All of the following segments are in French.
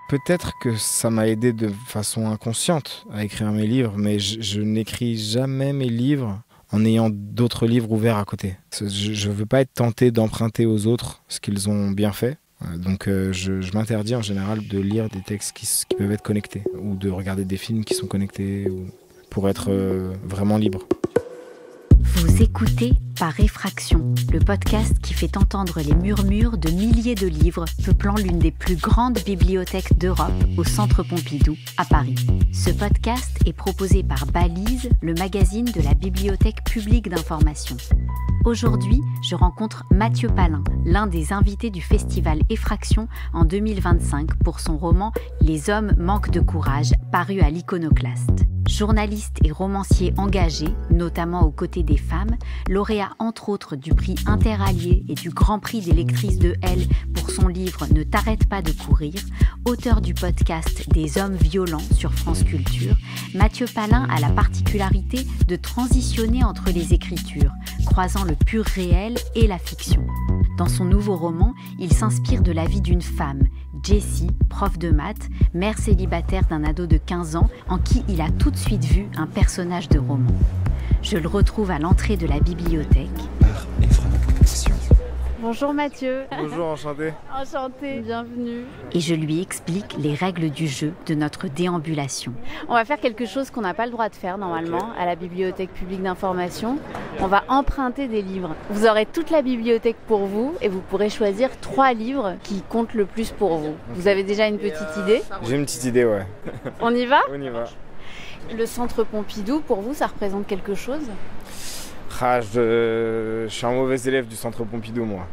Peut-être que ça m'a aidé de façon inconsciente à écrire mes livres, mais je n'écris jamais mes livres en ayant d'autres livres ouverts à côté. Je ne veux pas être tenté d'emprunter aux autres ce qu'ils ont bien fait. Donc je m'interdis en général de lire des textes qui peuvent être connectés ou de regarder des films qui sont connectés pour être vraiment libre. Vous écoutez Par Effraction, le podcast qui fait entendre les murmures de milliers de livres peuplant l'une des plus grandes bibliothèques d'Europe au Centre Pompidou, à Paris. Ce podcast est proposé par Balise, le magazine de la Bibliothèque publique d'information. Aujourd'hui, je rencontre Mathieu Palin, l'un des invités du festival Effraction en 2025 pour son roman « Les hommes manquent de courage » paru à l'Iconoclaste. Journaliste et romancier engagé, notamment aux côtés des femmes, lauréat entre autres du prix Interallié et du Grand Prix des lectrices de Elle pour son livre « Ne t'arrête pas de courir », auteur du podcast « Des hommes violents » sur France Culture, Mathieu Palin a la particularité de transitionner entre les écritures, croisant le pur réel et la fiction. Dans son nouveau roman, il s'inspire de la vie d'une femme, Jessie, prof de maths, mère célibataire d'un ado de 15 ans, en qui il a tout de suite vu un personnage de roman. Je le retrouve à l'entrée de la bibliothèque. Par Effraction. Bonjour Mathieu. Bonjour, enchanté. Enchantée, bienvenue. Et je lui explique les règles du jeu de notre déambulation. On va faire quelque chose qu'on n'a pas le droit de faire normalement à la Bibliothèque publique d'information. On va emprunter des livres. Vous aurez toute la bibliothèque pour vous et vous pourrez choisir 3 livres qui comptent le plus pour vous. Vous avez déjà une petite idée ? J'ai une petite idée, ouais. On y va ? On y va. Le Centre Pompidou, pour vous, ça représente quelque chose ? Je suis un mauvais élève du Centre Pompidou, moi.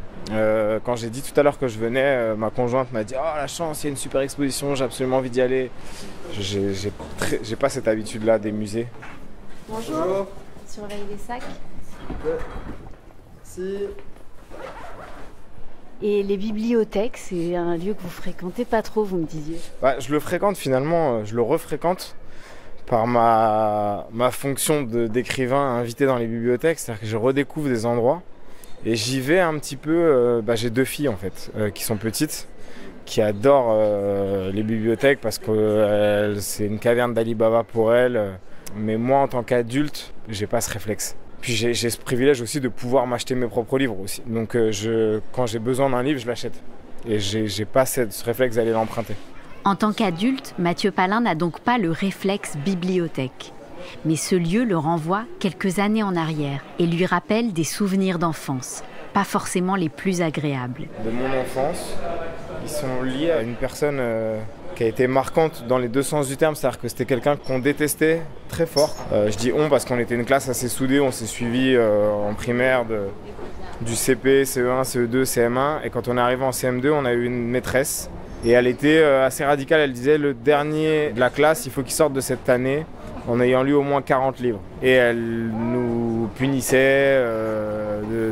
Quand j'ai dit tout à l'heure que je venais, ma conjointe m'a dit « Oh, la chance, il y a une super exposition, j'ai absolument envie d'y aller. » J'ai pas cette habitude-là des musées. Bonjour. Surveillez les sacs. Si. Et les bibliothèques, c'est un lieu que vous fréquentez pas trop, vous me disiez. Je le fréquente finalement, je le refréquente par ma fonction d'écrivain invité dans les bibliothèques, c'est-à-dire que je redécouvre des endroits et j'y vais un petit peu. J'ai 2 filles en fait qui sont petites, qui adorent les bibliothèques parce que c'est une caverne d'Ali Baba pour elles. Mais moi, en tant qu'adulte, j'ai pas ce réflexe. Puis j'ai ce privilège aussi de pouvoir m'acheter mes propres livres aussi. Donc quand j'ai besoin d'un livre, je l'achète. Et j'ai pas ce réflexe d'aller l'emprunter. En tant qu'adulte, Mathieu Palin n'a donc pas le réflexe bibliothèque. Mais ce lieu le renvoie quelques années en arrière et lui rappelle des souvenirs d'enfance, pas forcément les plus agréables. De mon enfance, ils sont liés à une personne qui a été marquante dans les 2 sens du terme, c'est-à-dire que c'était quelqu'un qu'on détestait très fort. Je dis on parce qu'on était une classe assez soudée, on s'est suivis en primaire du CP, CE1, CE2, CM1 et quand on est arrivé en CM2, on a eu une maîtresse. Et elle était assez radicale, elle disait le dernier de la classe, il faut qu'il sorte de cette année en ayant lu au moins 40 livres. Et elle nous punissait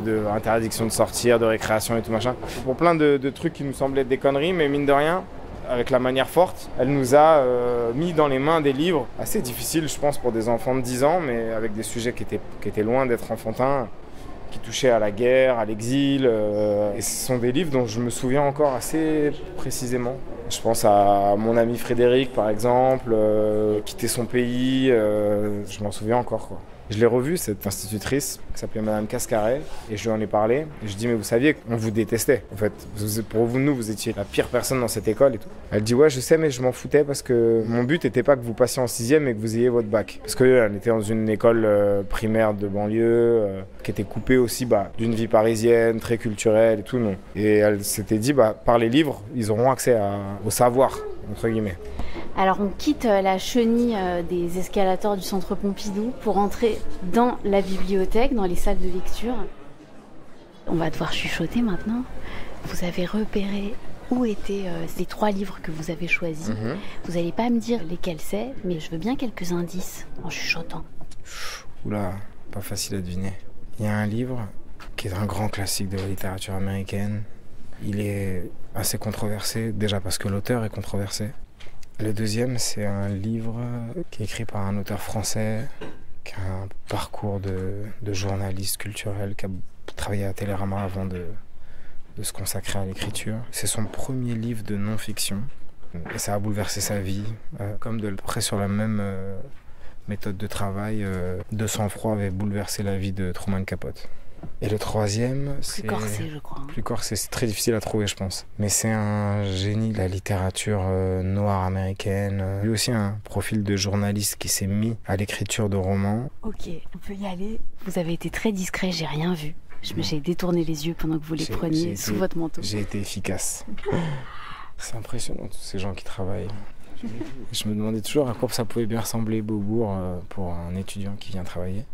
d'interdiction de sortir, de récréation et tout machin. Pour plein de trucs qui nous semblaient des conneries, mais mine de rien, avec la manière forte, elle nous a mis dans les mains des livres assez difficiles, je pense, pour des enfants de 10 ans, mais avec des sujets qui étaient loin d'être enfantins, qui touchaient à la guerre, à l'exil. Et ce sont des livres dont je me souviens encore assez précisément. Je pense à mon ami Frédéric, par exemple, quitter son pays, je m'en souviens encore, quoi. Je l'ai revue, cette institutrice, qui s'appelait Madame Cascaret, et je lui en ai parlé. Et je dis, mais vous saviez qu'on vous détestait, en fait. Pour nous, vous étiez la pire personne dans cette école et tout. Elle dit, ouais, je sais, mais je m'en foutais parce que mon but n'était pas que vous passiez en 6e et que vous ayez votre bac. Parce qu'elle était dans une école primaire de banlieue, qui était coupée aussi d'une vie parisienne, très culturelle et tout. Non. Et elle s'était dit, par les livres, ils auront accès au savoir, entre guillemets. Alors on quitte la chenille des escalators du Centre Pompidou pour entrer dans la bibliothèque, dans les salles de lecture. On va devoir chuchoter maintenant. Vous avez repéré où étaient les 3 livres que vous avez choisis. Vous n'allez pas me dire lesquels c'est, mais je veux bien quelques indices en chuchotant. Oula, pas facile à deviner. Il y a un livre qui est un grand classique de la littérature américaine. Il est assez controversé, déjà parce que l'auteur est controversé. Le deuxième, c'est un livre qui est écrit par un auteur français qui a un parcours de journaliste culturel, qui a travaillé à Télérama avant de se consacrer à l'écriture. C'est son premier livre de non-fiction. Et ça a bouleversé sa vie, comme de près sur la même méthode de travail. De sang-froid avait bouleversé la vie de Truman Capote. Et le troisième, c'est... Plus corsé, je crois. Plus corsé, c'est très difficile à trouver, je pense. Mais c'est un génie de la littérature noire américaine. Lui aussi, un profil de journaliste qui s'est mis à l'écriture de romans. Ok, on peut y aller. Vous avez été très discret, j'ai rien vu. J'ai détourné les yeux pendant que vous les preniez sous votre manteau. J'ai été efficace. C'est impressionnant, tous ces gens qui travaillent. Je me demandais toujours à quoi ça pouvait bien ressembler Beaubourg pour un étudiant qui vient travailler.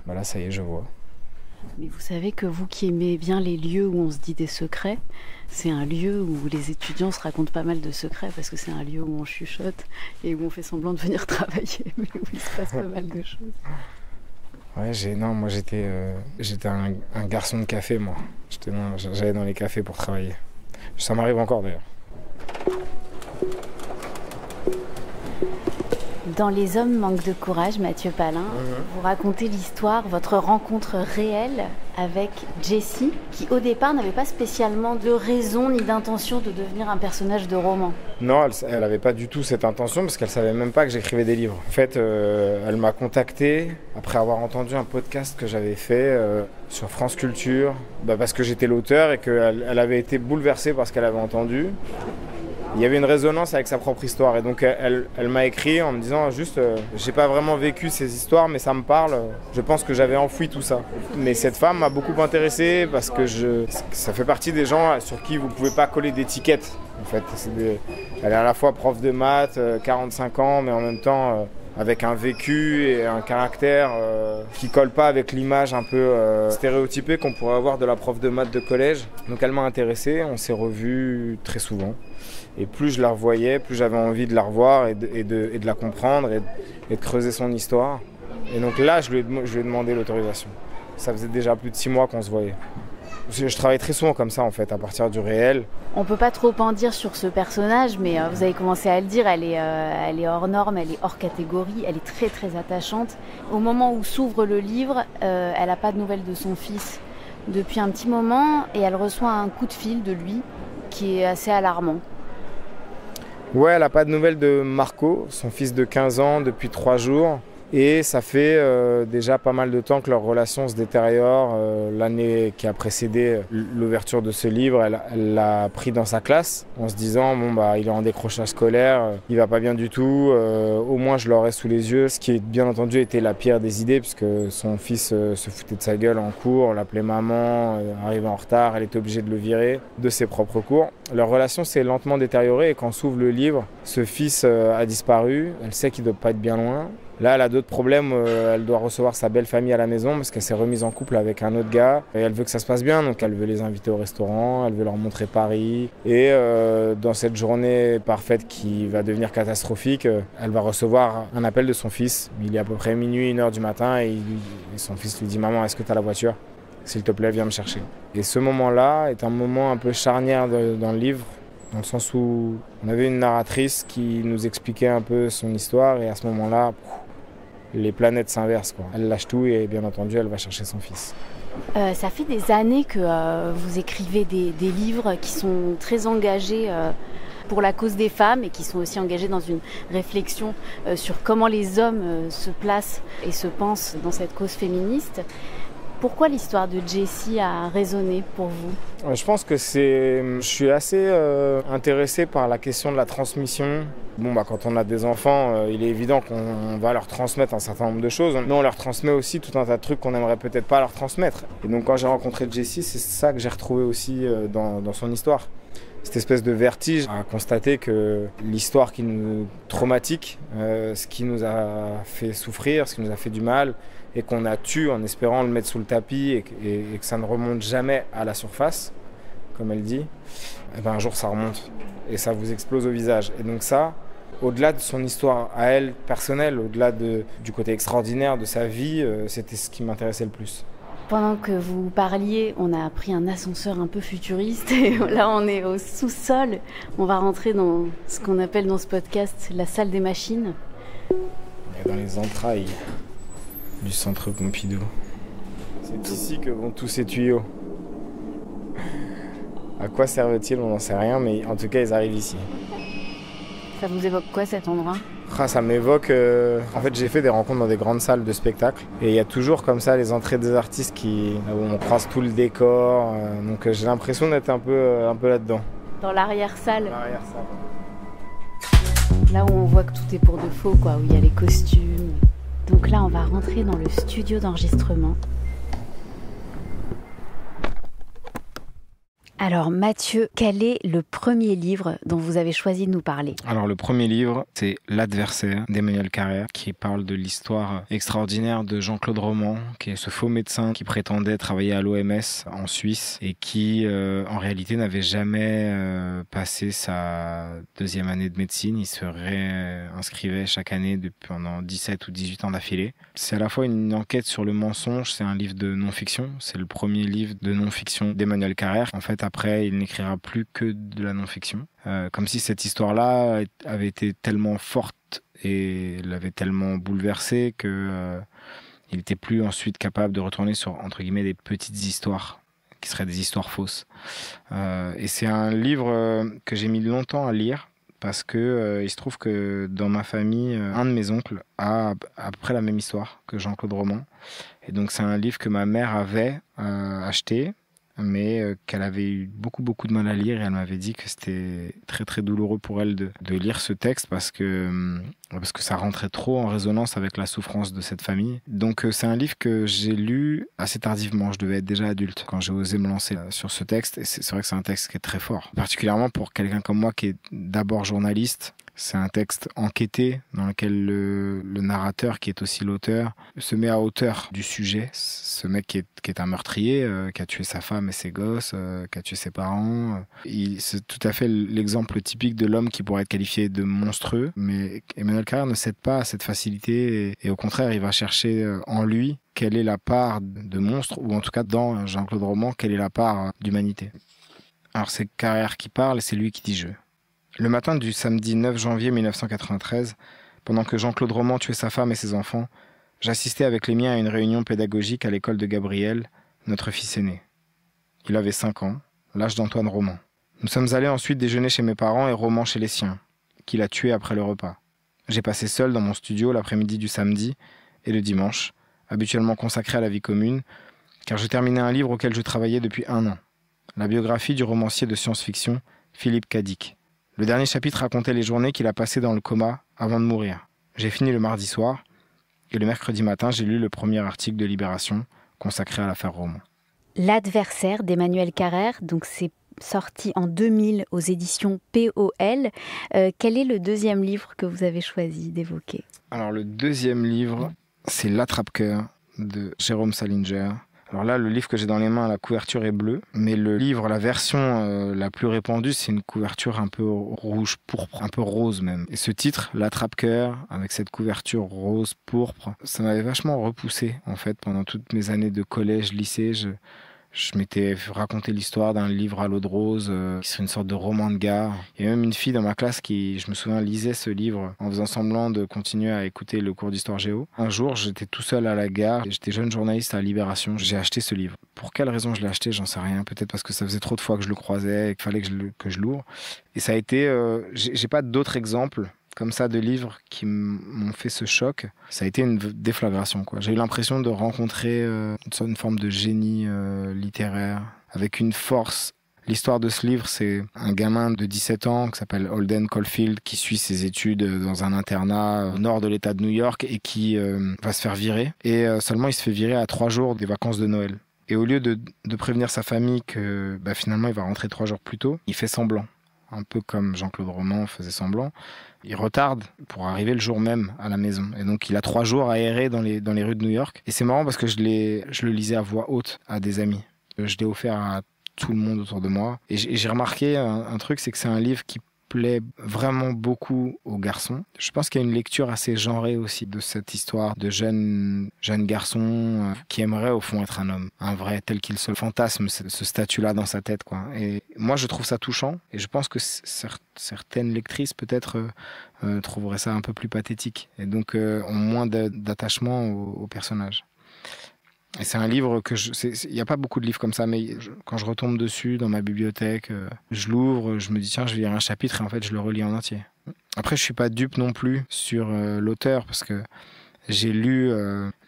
Bah là, ça y est, je vois. Mais vous savez que vous qui aimez bien les lieux où on se dit des secrets, c'est un lieu où les étudiants se racontent pas mal de secrets parce que c'est un lieu où on chuchote et où on fait semblant de venir travailler, mais où il se passe pas mal de choses. Ouais, moi j'étais un garçon de café, moi. J'allais dans les cafés pour travailler. Ça m'arrive encore d'ailleurs. Dans Les hommes manquent de courage, Mathieu Palin, vous racontez l'histoire, votre rencontre réelle avec Jessie, qui au départ n'avait pas spécialement de raison ni d'intention de devenir un personnage de roman. Non, elle n'avait pas du tout cette intention parce qu'elle savait même pas que j'écrivais des livres. En fait, elle m'a contacté après avoir entendu un podcast que j'avais fait sur France Culture, parce que j'étais l'auteur et qu'elle avait été bouleversée par ce qu'elle avait entendu. Il y avait une résonance avec sa propre histoire et donc elle m'a écrit en me disant juste j'ai pas vraiment vécu ces histoires mais ça me parle, je pense que j'avais enfoui tout ça. Mais cette femme m'a beaucoup intéressé parce que ça fait partie des gens sur qui vous pouvez pas coller d'étiquette en fait. Elle est à la fois prof de maths, 45 ans mais en même temps avec un vécu et un caractère qui colle pas avec l'image un peu stéréotypée qu'on pourrait avoir de la prof de maths de collège. Donc elle m'a intéressé, on s'est revus très souvent. Et plus je la revoyais, plus j'avais envie de la revoir et de la comprendre et de creuser son histoire. Et donc là, je lui ai demandé l'autorisation. Ça faisait déjà plus de 6 mois qu'on se voyait. Je travaille très souvent comme ça en fait, à partir du réel. On peut pas trop en dire sur ce personnage, mais vous avez commencé à le dire, elle est hors norme, elle est hors catégorie, elle est très très attachante. Au moment où s'ouvre le livre, elle n'a pas de nouvelles de son fils depuis un petit moment et elle reçoit un coup de fil de lui qui est assez alarmant. Ouais, elle n'a pas de nouvelles de Marco, son fils de 15 ans, depuis 3 jours. Et ça fait déjà pas mal de temps que leur relation se détériore. L'année qui a précédé l'ouverture de ce livre, elle l'a pris dans sa classe en se disant il est en décrochage scolaire, il va pas bien du tout, au moins je l'aurai sous les yeux. Ce qui bien entendu était la pire des idées puisque son fils se foutait de sa gueule en cours, l'appelait maman, arrivait en retard, elle était obligée de le virer de ses propres cours. Leur relation s'est lentement détériorée et quand s'ouvre le livre, ce fils a disparu, elle sait qu'il ne doit pas être bien loin. Là, elle a d'autres problèmes, elle doit recevoir sa belle famille à la maison parce qu'elle s'est remise en couple avec un autre gars et elle veut que ça se passe bien, donc elle veut les inviter au restaurant, elle veut leur montrer Paris et dans cette journée parfaite qui va devenir catastrophique, elle va recevoir un appel de son fils. Il est à peu près minuit, 1h du matin et son fils lui dit « Maman, est-ce que tu as la voiture ? S'il te plaît, viens me chercher. » Et ce moment-là est un moment un peu charnière dans le livre, dans le sens où on avait une narratrice qui nous expliquait un peu son histoire et à ce moment-là, les planètes s'inversent, quoi. Elle lâche tout et bien entendu, elle va chercher son fils. Ça fait des années que vous écrivez des livres qui sont très engagés pour la cause des femmes et qui sont aussi engagés dans une réflexion sur comment les hommes se placent et se pensent dans cette cause féministe. Pourquoi l'histoire de Jessie a résonné pour vous ? Je pense que je suis assez intéressé par la question de la transmission. Quand on a des enfants, il est évident qu'on va leur transmettre un certain nombre de choses, mais on leur transmet aussi tout un tas de trucs qu'on n'aimerait peut-être pas leur transmettre. Et donc quand j'ai rencontré Jessie, c'est ça que j'ai retrouvé aussi dans son histoire. Cette espèce de vertige à constater que l'histoire qui nous traumatique, ce qui nous a fait souffrir, ce qui nous a fait du mal, et qu'on a tué en espérant le mettre sous le tapis et que ça ne remonte jamais à la surface, comme elle dit, un jour ça remonte et ça vous explose au visage. Et donc ça, au-delà de son histoire à elle personnelle, au-delà du côté extraordinaire de sa vie, c'était ce qui m'intéressait le plus. Pendant que vous parliez, on a pris un ascenseur un peu futuriste et là on est au sous-sol. On va rentrer dans ce qu'on appelle dans ce podcast la salle des machines. Et dans les entrailles du centre Pompidou. C'est ici que vont tous ces tuyaux. À quoi servent-ils ? On n'en sait rien, mais en tout cas ils arrivent ici. Ça vous évoque quoi cet endroit ? Ça m'évoque... En fait, j'ai fait des rencontres dans des grandes salles de spectacle. Et il y a toujours comme ça les entrées des artistes où on croise tout le décor. Donc j'ai l'impression d'être un peu là-dedans. Dans l'arrière-salle. L'arrière-salle. Là où on voit que tout est pour de faux, quoi, où il y a les costumes. Donc là, on va rentrer dans le studio d'enregistrement. Alors Mathieu, quel est le premier livre dont vous avez choisi de nous parler ? Alors le premier livre, c'est L'Adversaire d'Emmanuel Carrère, qui parle de l'histoire extraordinaire de Jean-Claude Roman, qui est ce faux médecin qui prétendait travailler à l'OMS en Suisse et qui en réalité n'avait jamais passé sa deuxième année de médecine. Il se réinscrivait chaque année pendant 17 ou 18 ans d'affilée. C'est à la fois une enquête sur le mensonge, c'est un livre de non-fiction, c'est le premier livre de non-fiction d'Emmanuel Carrère. En fait, après, il n'écrira plus que de la non-fiction. Comme si cette histoire-là avait été tellement forte et l'avait tellement bouleversé que il n'était plus ensuite capable de retourner sur, entre guillemets, des petites histoires qui seraient des histoires fausses. Et c'est un livre que j'ai mis longtemps à lire parce que il se trouve que dans ma famille, un de mes oncles a à peu près la même histoire que Jean-Claude Roman. Et donc c'est un livre que ma mère avait acheté, mais qu'elle avait eu beaucoup de mal à lire, et elle m'avait dit que c'était très très douloureux pour elle de lire ce texte parce que ça rentrait trop en résonance avec la souffrance de cette famille. Donc c'est un livre que j'ai lu assez tardivement, je devais être déjà adulte quand j'ai osé me lancer sur ce texte, et c'est vrai que c'est un texte qui est très fort, particulièrement pour quelqu'un comme moi qui est d'abord journaliste. C'est un texte enquêté dans lequel le narrateur, qui est aussi l'auteur, se met à hauteur du sujet. Ce mec qui est un meurtrier, qui a tué sa femme et ses gosses, qui a tué ses parents. C'est tout à fait l'exemple typique de l'homme qui pourrait être qualifié de monstrueux. Mais Emmanuel Carrère ne cède pas à cette facilité et au contraire, il va chercher en lui quelle est la part de monstre, ou en tout cas dans Jean-Claude Roman, quelle est la part d'humanité. Alors c'est Carrère qui parle et c'est lui qui dit « je ». Le matin du samedi 9 janvier 1993, pendant que Jean-Claude Roman tuait sa femme et ses enfants, j'assistais avec les miens à une réunion pédagogique à l'école de Gabriel, notre fils aîné. Il avait 5 ans, l'âge d'Antoine Roman. Nous sommes allés ensuite déjeuner chez mes parents et Roman chez les siens, qu'il a tué après le repas. J'ai passé seul dans mon studio l'après-midi du samedi et le dimanche, habituellement consacré à la vie commune, car je terminais un livre auquel je travaillais depuis 1 an, la biographie du romancier de science-fiction Philippe Cadic. Le dernier chapitre racontait les journées qu'il a passées dans le coma avant de mourir. J'ai fini le mardi soir, et le mercredi matin, j'ai lu le premier article de Libération consacré à l'affaire Roman. L'Adversaire d'Emmanuel Carrère, donc c'est sorti en 2000 aux éditions POL. Quel est le deuxième livre que vous avez choisi d'évoquer ? Alors le deuxième livre, c'est L'Attrape-cœur de Jérôme Salinger. Alors là, le livre que j'ai dans les mains, la couverture est bleue, mais le livre, la version la plus répandue, c'est une couverture un peu rouge, pourpre, un peu rose même. Et ce titre, L'Attrape-cœur, avec cette couverture rose, pourpre, ça m'avait vachement repoussé, en fait, pendant toutes mes années de collège, lycée. Je m'étais raconté l'histoire d'un livre à l'eau de rose, qui serait une sorte de roman de gare. Il y a même une fille dans ma classe qui, je me souviens, lisait ce livre en faisant semblant de continuer à écouter le cours d'histoire géo. Un jour, j'étais tout seul à la gare, j'étais jeune journaliste à Libération, j'ai acheté ce livre. Pour quelle raison je l'ai acheté, j'en sais rien. Peut-être parce que ça faisait trop de fois que je le croisais et qu'il fallait que je l'ouvre. Et ça a été... j'ai pas d'autres exemples comme ça de livres qui m'ont fait ce choc. Ça a été une déflagration, quoi. J'ai eu l'impression de rencontrer une forme de génie littéraire avec une force. L'histoire de ce livre, c'est un gamin de 17 ans qui s'appelle Holden Caulfield qui suit ses études dans un internat au nord de l'État de New York et qui va se faire virer. Et seulement, il se fait virer à 3 jours des vacances de Noël. Et au lieu de prévenir sa famille que finalement, il va rentrer 3 jours plus tôt, il fait semblant. Un peu comme Jean-Claude Roman faisait semblant. Il retarde pour arriver le jour même à la maison. Et donc, il a 3 jours à errer dans les rues de New York. Et c'est marrant parce que je le lisais à voix haute à des amis. Je l'ai offert à tout le monde autour de moi. Et j'ai remarqué un truc, c'est que c'est un livre qui plaît vraiment beaucoup aux garçons. Je pense qu'il y a une lecture assez genrée aussi de cette histoire de jeunes garçons qui aimeraient au fond être un homme, un vrai, tel qu'il se fantasme ce statut-là dans sa tête, quoi. Et moi, je trouve ça touchant et je pense que certaines lectrices peut-être trouveraient ça un peu plus pathétique et donc ont moins d'attachement au personnage. Et c'est un livre que il n'y a pas beaucoup de livres comme ça, mais quand je retombe dessus dans ma bibliothèque, je l'ouvre, je me dis tiens, je vais lire un chapitre et en fait je le relis en entier. Après, je suis pas dupe non plus sur l'auteur, parce que j'ai lu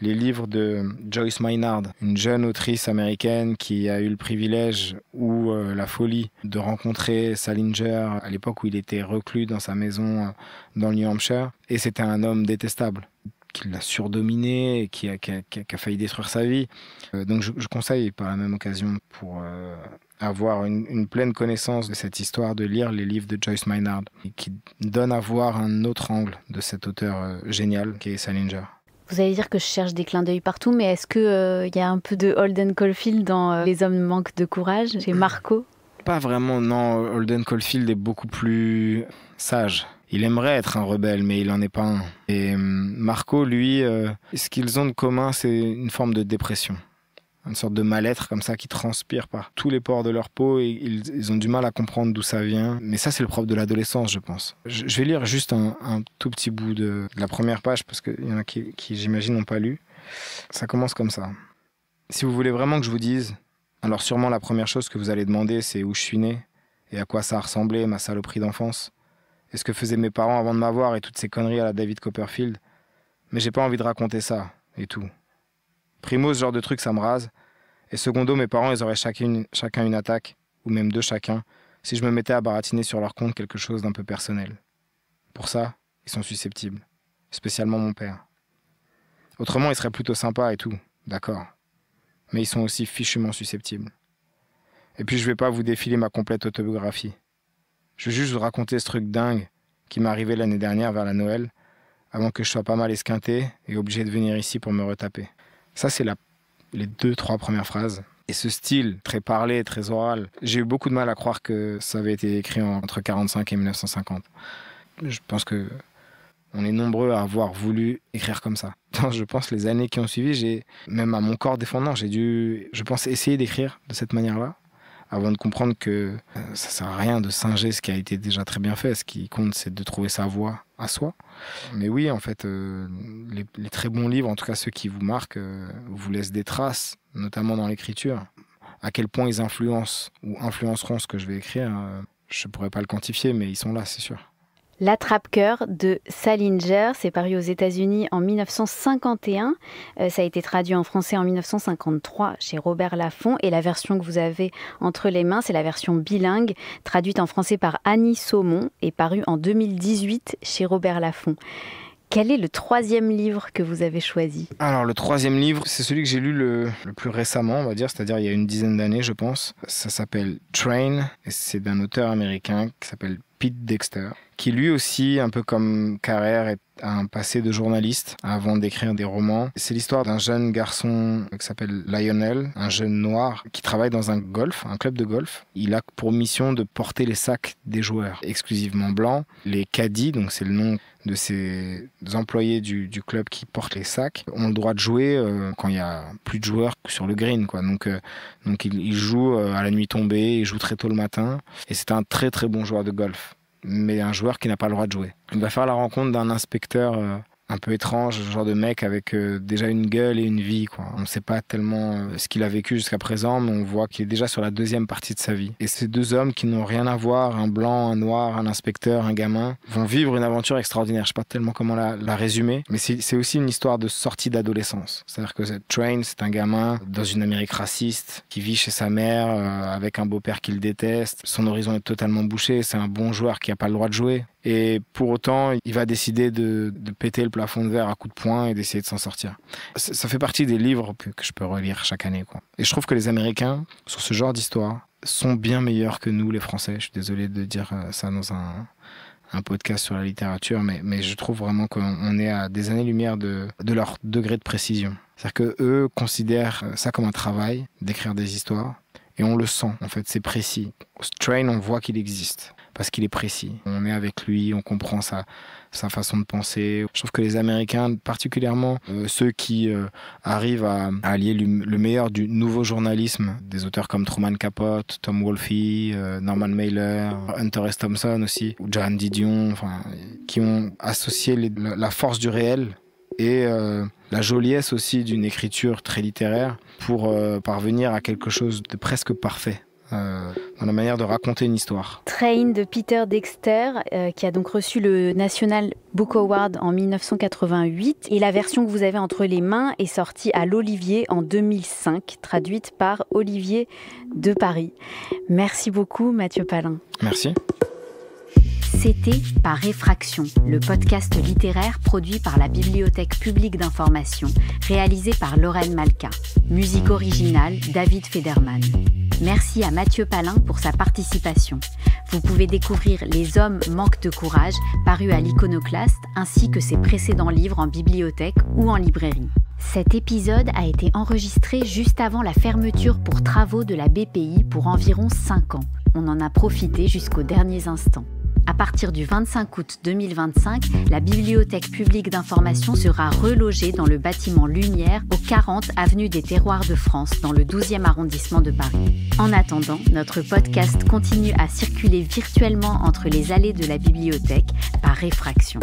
les livres de Joyce Maynard, une jeune autrice américaine qui a eu le privilège ou la folie de rencontrer Salinger à l'époque où il était reclus dans sa maison dans le New Hampshire. Et c'était un homme détestable, qui l'a surdominé et qui a failli détruire sa vie. Donc je conseille par la même occasion, pour avoir une pleine connaissance de cette histoire, de lire les livres de Joyce Maynard, qui donne à voir un autre angle de cet auteur génial qui est Salinger. Vous allez dire que je cherche des clins d'œil partout, mais est-ce qu'il y a un peu de Holden Caulfield dans Les hommes manquent de courage, chez Marco ? Pas vraiment, non. Holden Caulfield est beaucoup plus sage. Il aimerait être un rebelle, mais il n'en est pas un. Et Marco, lui, ce qu'ils ont de commun, c'est une forme de dépression. Une sorte de mal-être comme ça qui transpire par tous les pores de leur peau, et ils ont du mal à comprendre d'où ça vient. Mais ça, c'est le propre de l'adolescence, je pense. Je vais lire juste un tout petit bout de la première page, parce qu'il y en a qui j'imagine, n'ont pas lu. Ça commence comme ça. Si vous voulez vraiment que je vous dise, alors sûrement la première chose que vous allez demander, c'est où je suis né et à quoi ça a ressemblé, ma saloperie d'enfance. Et ce que faisaient mes parents avant de m'avoir et toutes ces conneries à la David Copperfield. Mais j'ai pas envie de raconter ça, et tout. Primo, ce genre de truc, ça me rase. Et secondo, mes parents, ils auraient chacun une attaque, ou même deux chacun, si je me mettais à baratiner sur leur compte quelque chose d'un peu personnel. Pour ça, ils sont susceptibles. Spécialement mon père. Autrement, ils seraient plutôt sympas et tout, d'accord. Mais ils sont aussi fichument susceptibles. Et puis je vais pas vous défiler ma complète autobiographie. Je vais juste vous raconter ce truc dingue qui m'est arrivé l'année dernière vers la Noël, avant que je sois pas mal esquinté et obligé de venir ici pour me retaper. Ça, c'est les 2-3 premières phrases. Et ce style, très parlé, très oral, j'ai eu beaucoup de mal à croire que ça avait été écrit entre 1945 et 1950. Je pense que on est nombreux à avoir voulu écrire comme ça. Je pense les années qui ont suivi, même à mon corps défendant, j'ai dû, je pense, essayer d'écrire de cette manière-là, avant de comprendre que ça sert à rien de singer ce qui a été déjà très bien fait. Ce qui compte, c'est de trouver sa voix à soi. Mais oui, en fait, les très bons livres, en tout cas ceux qui vous marquent, vous laissent des traces, notamment dans l'écriture. À quel point ils influencent ou influenceront ce que je vais écrire, je ne pourrais pas le quantifier, mais ils sont là, c'est sûr. L'Attrape-cœur de Salinger, c'est paru aux États-Unis en 1951. Ça a été traduit en français en 1953 chez Robert Laffont. Et la version que vous avez entre les mains, c'est la version bilingue, traduite en français par Annie Saumon et parue en 2018 chez Robert Laffont. Quel est le 3e livre que vous avez choisi ? Alors, le 3e livre, c'est celui que j'ai lu le plus récemment, on va dire, c'est-à-dire il y a une dizaine d'années, je pense. Ça s'appelle Train, et c'est d'un auteur américain qui s'appelle Pete Dexter, qui lui aussi, un peu comme Carrère, a un passé de journaliste avant d'écrire des romans. C'est l'histoire d'un jeune garçon qui s'appelle Lionel, un jeune noir qui travaille dans un club de golf. Il a pour mission de porter les sacs des joueurs, exclusivement blancs. Les caddies, donc c'est le nom de ces employés du club qui portent les sacs, ont le droit de jouer quand il y a plus de joueurs sur le green, quoi. Donc il joue à la nuit tombée, il joue très tôt le matin, et c'est un très très bon joueur de golf, mais un joueur qui n'a pas le droit de jouer. Il va faire la rencontre d'un inspecteur un peu étrange, ce genre de mec avec déjà une gueule et une vie, quoi. On ne sait pas tellement ce qu'il a vécu jusqu'à présent, mais on voit qu'il est déjà sur la 2e partie de sa vie. Et ces deux hommes qui n'ont rien à voir, un blanc, un noir, un inspecteur, un gamin, vont vivre une aventure extraordinaire. Je ne sais pas tellement comment la résumer, mais c'est aussi une histoire de sortie d'adolescence. C'est-à-dire que Train, c'est un gamin dans une Amérique raciste qui vit chez sa mère avec un beau-père qu'il déteste. Son horizon est totalement bouché, c'est un bon joueur qui n'a pas le droit de jouer. Et pour autant, il va décider de péter le plafond de verre à coups de poing et d'essayer de s'en sortir. Ça fait partie des livres que je peux relire chaque année, quoi. Et je trouve que les Américains, sur ce genre d'histoire, sont bien meilleurs que nous, les Français. Je suis désolé de dire ça dans un podcast sur la littérature, mais je trouve vraiment qu'on est à des années-lumière de leur degré de précision. C'est-à-dire qu'eux considèrent ça comme un travail d'écrire des histoires. Et on le sent, en fait, c'est précis. Train, on voit qu'il existe, parce qu'il est précis. On est avec lui, on comprend sa façon de penser. Je trouve que les Américains, particulièrement ceux qui arrivent à allier le meilleur du nouveau journalisme, des auteurs comme Truman Capote, Tom Wolfe, Norman Mailer, Hunter S. Thompson aussi, ou Joan Didion, qui ont associé la force du réel et la joliesse aussi d'une écriture très littéraire pour parvenir à quelque chose de presque parfait, dans la manière de raconter une histoire. Train de Peter Dexter, qui a donc reçu le National Book Award en 1988. Et la version que vous avez entre les mains est sortie à l'Olivier en 2005, traduite par Olivier de Paris. Merci beaucoup, Mathieu Palin. Merci. C'était Par Réfraction, le podcast littéraire produit par la Bibliothèque publique d'information, réalisé par Lorraine Malka. Musique originale, David Federman. Merci à Mathieu Palin pour sa participation. Vous pouvez découvrir Les hommes manquent de courage, paru à l'Iconoclaste, ainsi que ses précédents livres en bibliothèque ou en librairie. Cet épisode a été enregistré juste avant la fermeture pour travaux de la BPI pour environ 5 ans. On en a profité jusqu'aux derniers instants. À partir du 25 août 2025, la Bibliothèque publique d'information sera relogée dans le bâtiment Lumière au 40 avenue des Terroirs de France, dans le 12e arrondissement de Paris. En attendant, notre podcast continue à circuler virtuellement entre les allées de la bibliothèque par réfraction.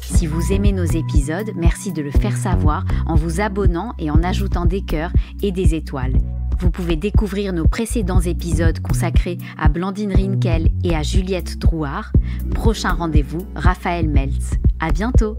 Si vous aimez nos épisodes, merci de le faire savoir en vous abonnant et en ajoutant des cœurs et des étoiles. Vous pouvez découvrir nos précédents épisodes consacrés à Blandine Rinkel et à Juliette Drouard. Prochain rendez-vous, Raphaël Meltz. À bientôt!